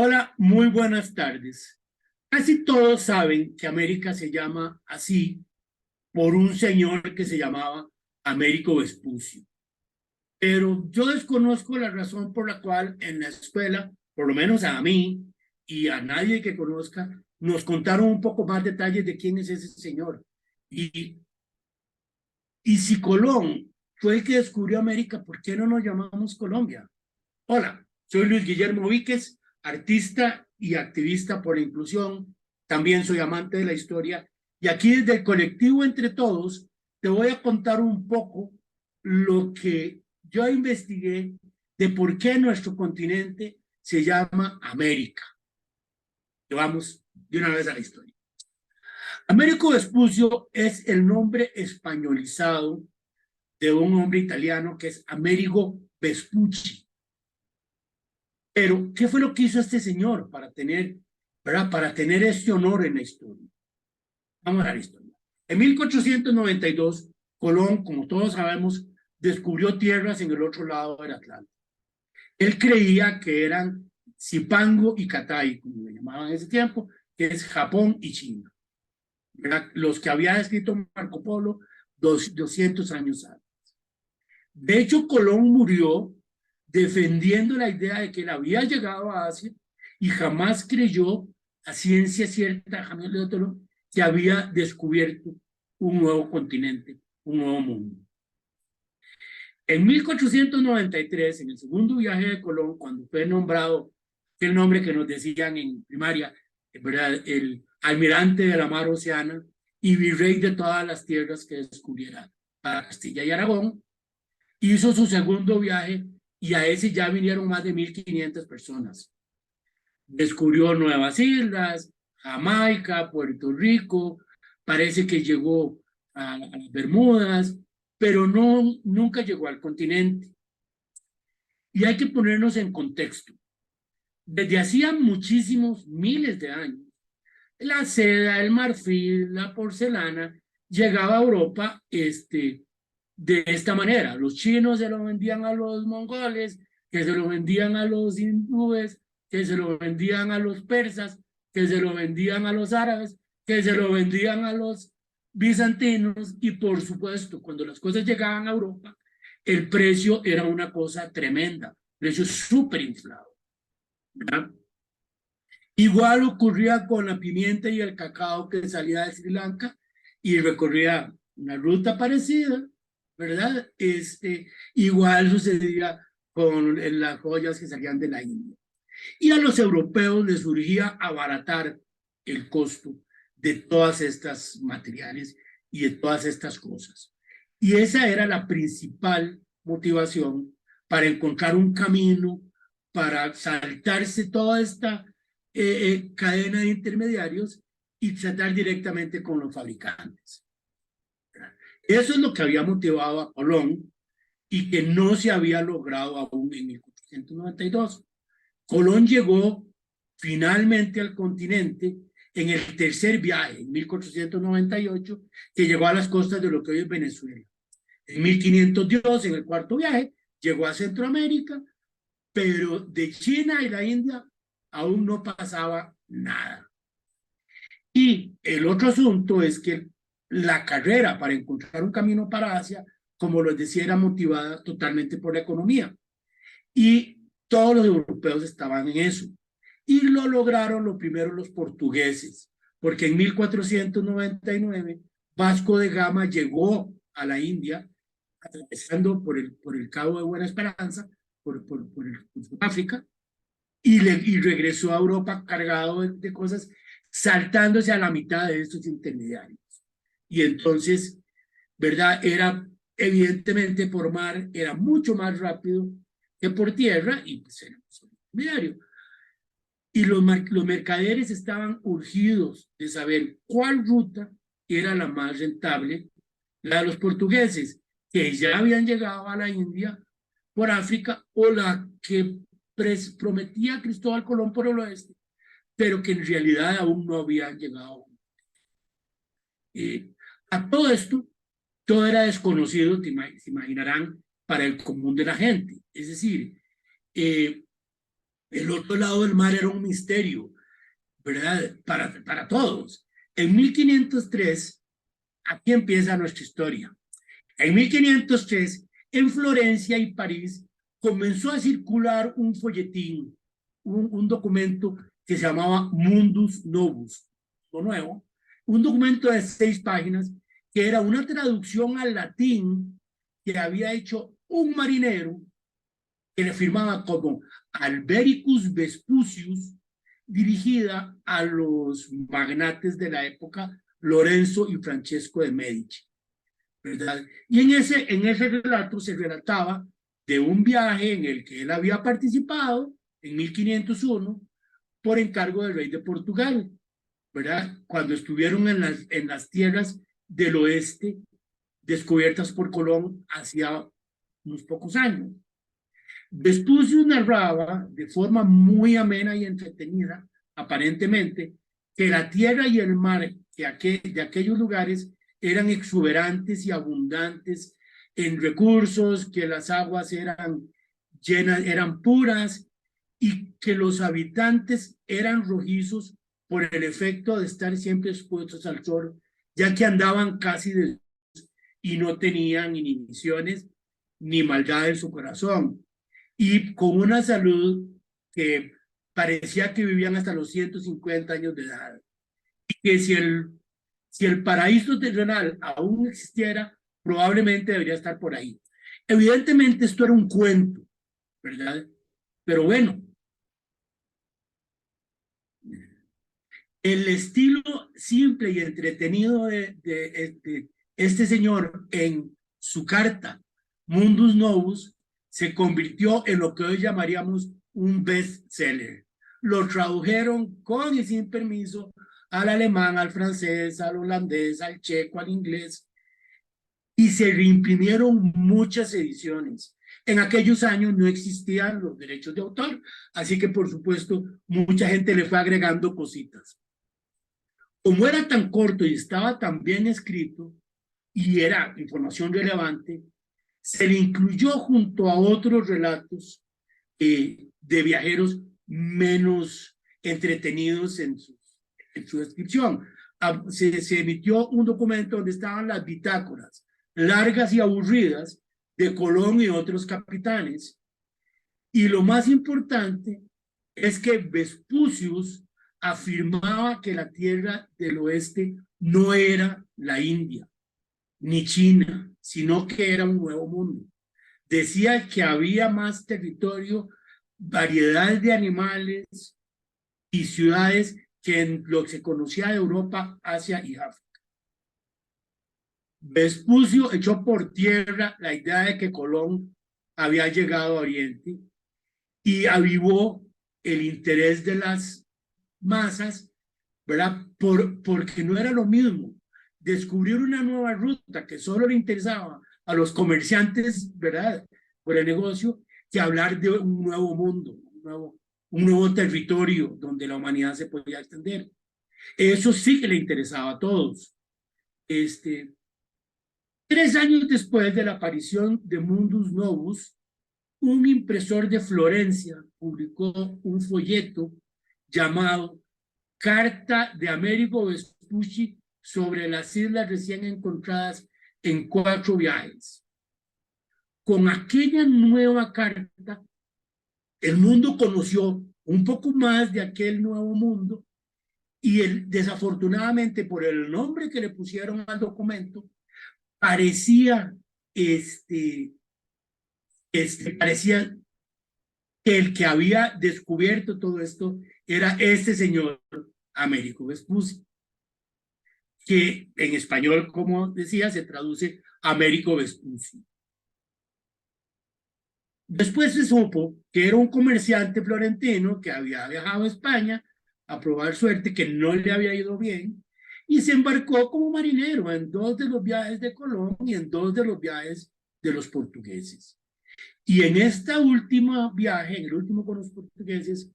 Hola, muy buenas tardes. Casi todos saben que América se llama así por un señor que se llamaba Américo Vespucio. Pero yo desconozco la razón por la cual en la escuela, por lo menos a mí y a nadie que conozca, nos contaron un poco más detalles de quién es ese señor. Y, y si Colón fue el que descubrió América, ¿por qué no nos llamamos Colombia? Hola, soy Luis Guillermo Víquez, artista y activista por la inclusión. También soy amante de la historia. Y aquí desde el colectivo Entre Todos te voy a contar un poco lo que yo investigué de por qué nuestro continente se llama América. Y vamos de una vez a la historia. Américo Vespucio es el nombre españolizado de un hombre italiano que es Amerigo Vespucci. Pero, ¿qué fue lo que hizo este señor para tener este honor en la historia? Vamos a la historia. En 1492, Colón, como todos sabemos, descubrió tierras en el otro lado del Atlántico. Él creía que eran Zipango y Catay, como le llamaban en ese tiempo, que es Japón y China, ¿verdad? Los que había escrito Marco Polo 200 años antes. De hecho, Colón murió defendiendo la idea de que él había llegado a Asia y jamás creyó a ciencia cierta, jamás le otro, que había descubierto un nuevo continente, un nuevo mundo. En 1493, en el segundo viaje de Colón, cuando fue nombrado el nombre que nos decían en primaria, ¿verdad? El almirante de la mar Oceana y virrey de todas las tierras que descubriera para Castilla y Aragón, hizo su segundo viaje y a ese ya vinieron más de 1.500 personas. Descubrió nuevas islas, Jamaica, Puerto Rico, parece que llegó a las Bermudas, pero nunca llegó al continente. Y hay que ponernos en contexto. Desde hacía muchísimos miles de años, la seda, el marfil, la porcelana, llegaba a Europa de esta manera. Los chinos se lo vendían a los mongoles, que se lo vendían a los hindúes, que se lo vendían a los persas, que se lo vendían a los árabes, que se lo vendían a los bizantinos y por supuesto cuando las cosas llegaban a Europa el precio era una cosa tremenda, precio súper inflado, ¿verdad? Igual ocurría con la pimienta y el cacao que salía de Sri Lanka y recorría una ruta parecida, ¿verdad? Igual sucedía con las joyas que salían de la India. Y a los europeos les surgía abaratar el costo de todas estas materiales y de todas estas cosas. Y esa era la principal motivación para encontrar un camino, para saltarse toda esta cadena de intermediarios y tratar directamente con los fabricantes. Eso es lo que había motivado a Colón y que no se había logrado aún en 1492. Colón llegó finalmente al continente en el tercer viaje, en 1498, que llegó a las costas de lo que hoy es Venezuela. En 1502, en el cuarto viaje, llegó a Centroamérica, pero de China y la India aún no pasaba nada. Y el otro asunto es que la carrera para encontrar un camino para Asia, como les decía, era motivada totalmente por la economía. Y todos los europeos estaban en eso. Y lo lograron lo primero los portugueses, porque en 1499 Vasco de Gama llegó a la India, atravesando por el Cabo de Buena Esperanza, por África, y regresó a Europa cargado de cosas, saltándose a la mitad de estos intermediarios. Y entonces, ¿verdad? Era evidentemente por mar, era mucho más rápido que por tierra y pues era un intermediario. Y los mercaderes estaban urgidos de saber cuál ruta era la más rentable, la de los portugueses, que ya habían llegado a la India por África, o la que prometía Cristóbal Colón por el oeste, pero que en realidad aún no habían llegado. A todo esto, todo era desconocido, se imaginarán, para el común de la gente. Es decir, El otro lado del mar era un misterio, ¿verdad? Para todos. En 1503, aquí empieza nuestra historia. En 1503, en Florencia y París, comenzó a circular un folletín, un documento que se llamaba Mundus Novus, lo nuevo, un documento de 6 páginas que era una traducción al latín que había hecho un marinero que le firmaba como Albericus Vespucius, dirigida a los magnates de la época, Lorenzo y Francesco de Medici, ¿verdad? Y en ese relato se relataba de un viaje en el que él había participado en 1501 por encargo del rey de Portugal, ¿verdad? Cuando estuvieron en las tierras del oeste descubiertas por Colón hacía unos pocos años. Vespucio narraba de forma muy amena y entretenida, aparentemente, que la tierra y el mar de aquellos lugares eran exuberantes y abundantes en recursos, que las aguas eran llenas, eran puras, y que los habitantes eran rojizos por el efecto de estar siempre expuestos al sol, ya que andaban casi de y no tenían inhibiciones ni maldad en su corazón, y con una salud que parecía que vivían hasta los 150 años de edad. Y que si el paraíso terrenal aún existiera, probablemente debería estar por ahí. Evidentemente esto era un cuento, ¿verdad? Pero bueno, el estilo simple y entretenido de este señor en su carta Mundus Novus se convirtió en lo que hoy llamaríamos un bestseller. Lo tradujeron con y sin permiso al alemán, al francés, al holandés, al checo, al inglés, y se reimprimieron muchas ediciones. En aquellos años no existían los derechos de autor, así que por supuesto mucha gente le fue agregando cositas. Como era tan corto y estaba tan bien escrito y era información relevante, se le incluyó junto a otros relatos de viajeros menos entretenidos en su descripción. Se emitió un documento donde estaban las bitácoras largas y aburridas de Colón y otros capitanes. Y lo más importante es que Vespucius afirmaba que la tierra del oeste no era la India ni China, sino que era un nuevo mundo. Decía que había más territorio, variedad de animales y ciudades que en lo que se conocía de Europa, Asia y África. Vespucio echó por tierra la idea de que Colón había llegado a Oriente y avivó el interés de las masas, ¿verdad? Porque no era lo mismo descubrir una nueva ruta que solo le interesaba a los comerciantes, ¿verdad? Por el negocio, que hablar de un nuevo mundo, un nuevo territorio donde la humanidad se podía extender. Eso sí que le interesaba a todos. 3 años después de la aparición de Mundus Novus, un impresor de Florencia publicó un folleto llamado Carta de Amerigo Vespucci sobre las islas recién encontradas en 4 viajes. Con aquella nueva carta, el mundo conoció un poco más de aquel nuevo mundo y desafortunadamente por el nombre que le pusieron al documento, parecía parecía que el que había descubierto todo esto era este señor Américo Vespucci, que en español, como decía, se traduce Américo Vespucci. Después se supo que era un comerciante florentino que había viajado a España a probar suerte, que no le había ido bien, y se embarcó como marinero en 2 de los viajes de Colón y en 2 de los viajes de los portugueses. Y en esta última viaje, en el último con los portugueses,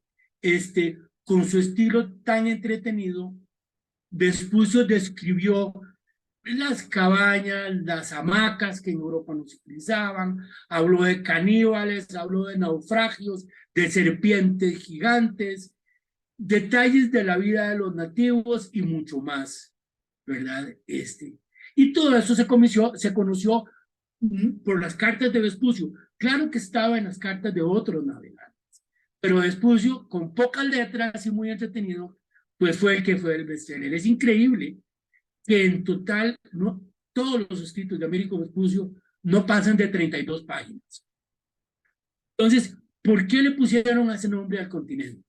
con su estilo tan entretenido, Vespucio describió las cabañas, las hamacas que en Europa no se utilizaban, habló de caníbales, habló de naufragios, de serpientes gigantes, detalles de la vida de los nativos y mucho más, ¿verdad? Y todo eso se conoció por las cartas de Vespucio. Claro que estaba en las cartas de otros navegantes, pero Vespucio, con pocas letras y muy entretenido, pues fue el que fue el bestseller. Es increíble que en total no, todos los escritos de Américo Vespucio no pasan de 32 páginas. Entonces, ¿por qué le pusieron ese nombre al continente?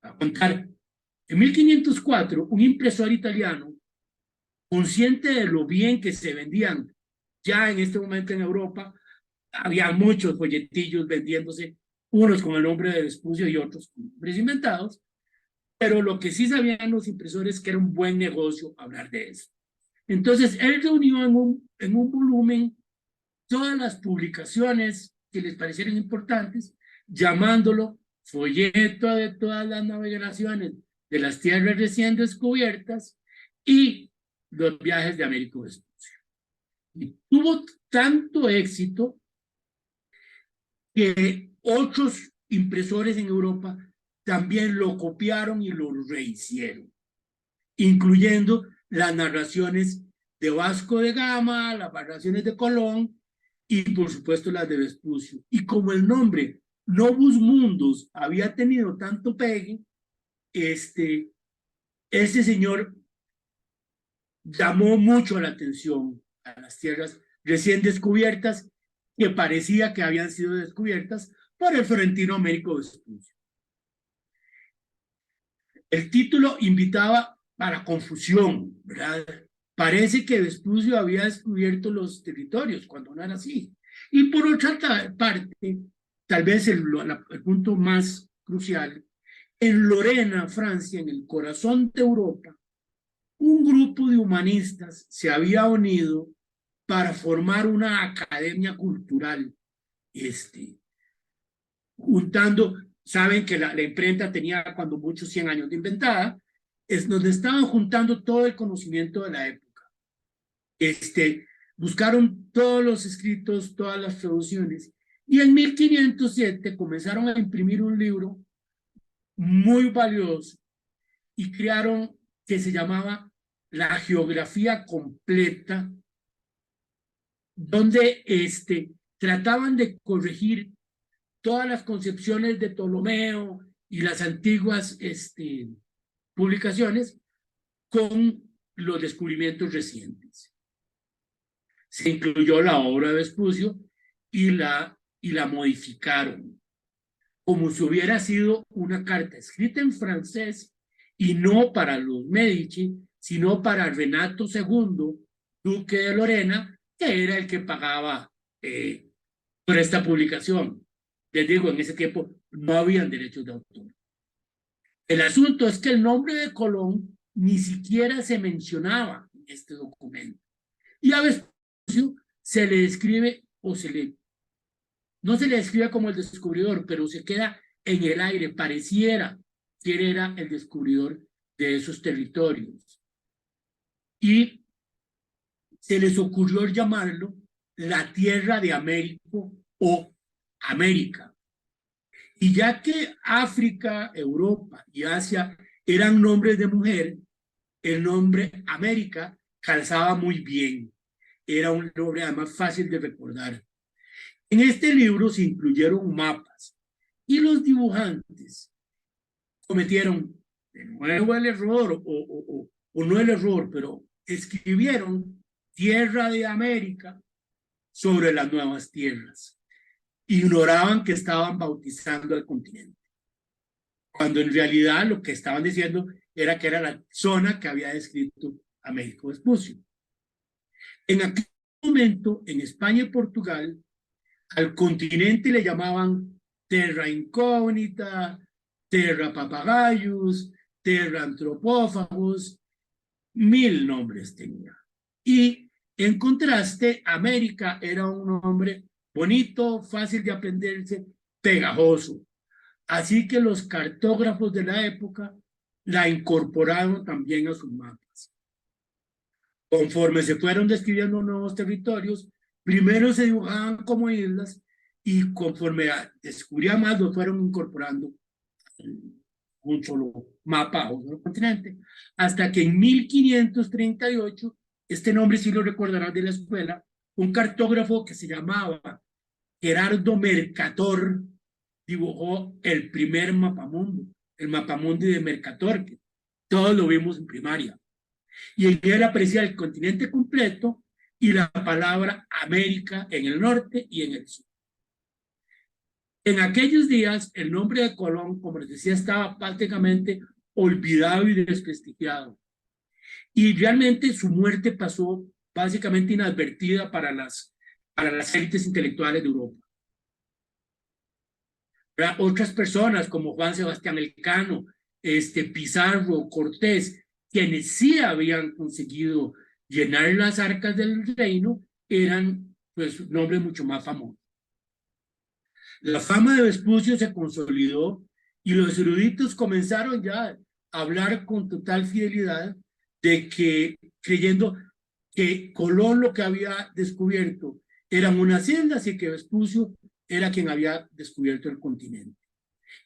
A contar. En 1504, un impresor italiano, consciente de lo bien que se vendían ya en este momento en Europa, había muchos folletillos vendiéndose, unos con el nombre de Vespucio y otros con nombres inventados, pero lo que sí sabían los impresores que era un buen negocio hablar de eso. Entonces, él reunió en un volumen todas las publicaciones que les parecieran importantes, llamándolo folleto de todas las navegaciones de las tierras recién descubiertas y los viajes de Américo Vespucio. Y tuvo tanto éxito que otros impresores en Europa también lo copiaron y lo rehicieron, incluyendo las narraciones de Vasco de Gama, las narraciones de Colón y por supuesto las de Vespucio. Y como el nombre Novus Mundus había tenido tanto pegue, este señor llamó mucho la atención a las tierras recién descubiertas que parecía que habían sido descubiertas por el florentino Américo Vespucio. El título invitaba a la confusión, ¿verdad? Parece que Vespucio había descubierto los territorios, cuando no era así. Y por otra parte, tal vez el punto más crucial, en Lorena, Francia, en el corazón de Europa, un grupo de humanistas se había unido para formar una academia cultural, juntando, saben que la imprenta tenía cuando muchos 100 años de inventada, es donde estaban juntando todo el conocimiento de la época. Buscaron todos los escritos, todas las traducciones, y en 1507 comenzaron a imprimir un libro muy valioso y crearon que se llamaba La Geografía Completa, donde trataban de corregir todas las concepciones de Ptolomeo y las antiguas publicaciones con los descubrimientos recientes. Se incluyó la obra de Vespucio y la modificaron, como si hubiera sido una carta escrita en francés y no para los Medici, sino para Renato II, duque de Lorena, que era el que pagaba por esta publicación. Les digo, en ese tiempo no habían derechos de autor. El asunto es que el nombre de Colón ni siquiera se mencionaba en este documento. Y a Vespucio se le describe, no se le describe como el descubridor, pero se queda en el aire, pareciera que él era el descubridor de esos territorios. Y se les ocurrió llamarlo la Tierra de Américo o América. Y ya que África, Europa y Asia eran nombres de mujer, el nombre América calzaba muy bien. Era un nombre además fácil de recordar. En este libro se incluyeron mapas y los dibujantes cometieron de nuevo el error, o no el error, pero escribieron Tierra de América sobre las nuevas tierras. Ignoraban que estaban bautizando el continente, cuando en realidad lo que estaban diciendo era que era la zona que había descrito Américo Vespucio. En aquel momento, en España y Portugal, al continente le llamaban Terra Incógnita, Terra Papagayus, Terra Antropófagos, 1000 nombres tenía. Y en contraste, América era un nombre bonito, fácil de aprenderse, pegajoso. Así que los cartógrafos de la época la incorporaron también a sus mapas. Conforme se fueron describiendo nuevos territorios, primero se dibujaban como islas y conforme descubrían más, lo fueron incorporando en un solo mapa o un solo continente, hasta que en 1538, este nombre sí lo recordarán de la escuela, un cartógrafo que se llamaba Gerardo Mercator dibujó el primer mapamundo, el mapamundi de Mercator, que todos lo vimos en primaria. Y en él aparecía el continente completo y la palabra América en el norte y en el sur. En aquellos días, el nombre de Colón, como les decía, estaba prácticamente olvidado y desprestigiado. Y realmente su muerte pasó básicamente inadvertida para las élites intelectuales de Europa. Otras personas como Juan Sebastián Elcano, Pizarro, Cortés, quienes sí habían conseguido llenar las arcas del reino, eran pues nombres mucho más famosos. La fama de Vespucio se consolidó y los eruditos comenzaron ya a hablar con total fidelidad de que, creyendo que Colón lo que había descubierto eran unas islas y que Vespucio era quien había descubierto el continente.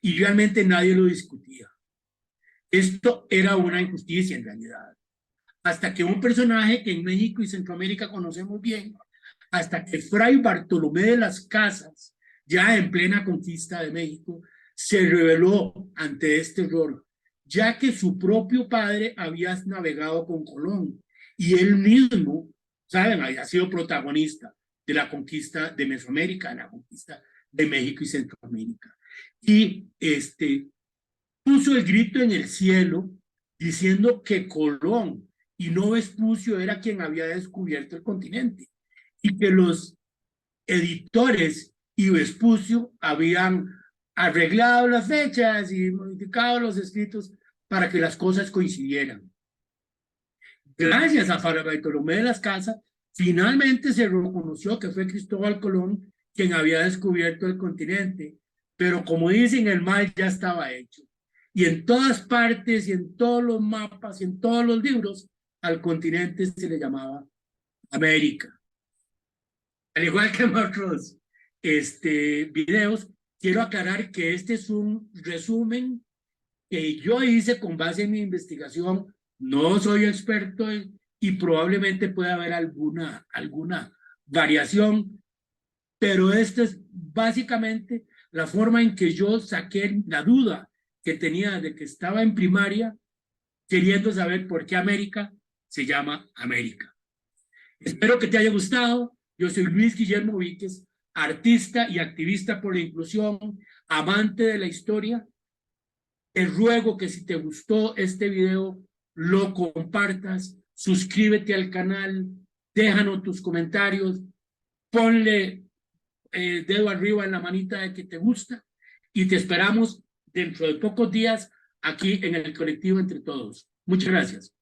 Y realmente nadie lo discutía. Esto era una injusticia en realidad. Hasta que un personaje que en México y Centroamérica conocemos bien, hasta que Fray Bartolomé de las Casas, ya en plena conquista de México, se rebeló ante este error, ya que su propio padre había navegado con Colón y él mismo, saben, había sido protagonista de la conquista de Mesoamérica, de la conquista de México y Centroamérica. Y puso el grito en el cielo diciendo que Colón y no Vespucio era quien había descubierto el continente y que los editores y Vespucio habían arreglado las fechas y modificado los escritos para que las cosas coincidieran. Gracias a Fray Bartolomé de las Casas, finalmente se reconoció que fue Cristóbal Colón quien había descubierto el continente, pero como dicen, el mal ya estaba hecho. Y en todas partes y en todos los mapas y en todos los libros, al continente se le llamaba América. Al igual que en otros videos, quiero aclarar que este es un resumen que yo hice con base en mi investigación. No soy experto y probablemente pueda haber alguna variación, pero esta es básicamente la forma en que yo saqué la duda que tenía de que estaba en primaria queriendo saber por qué América se llama América. Espero que te haya gustado. Yo soy Luis Guillermo Víquez, artista y activista por la inclusión, amante de la historia. Te ruego que si te gustó este video, lo compartas, suscríbete al canal, déjanos tus comentarios, ponle dedo arriba en la manita de que te gusta y te esperamos dentro de pocos días aquí en el colectivo Entre Todos. Muchas gracias.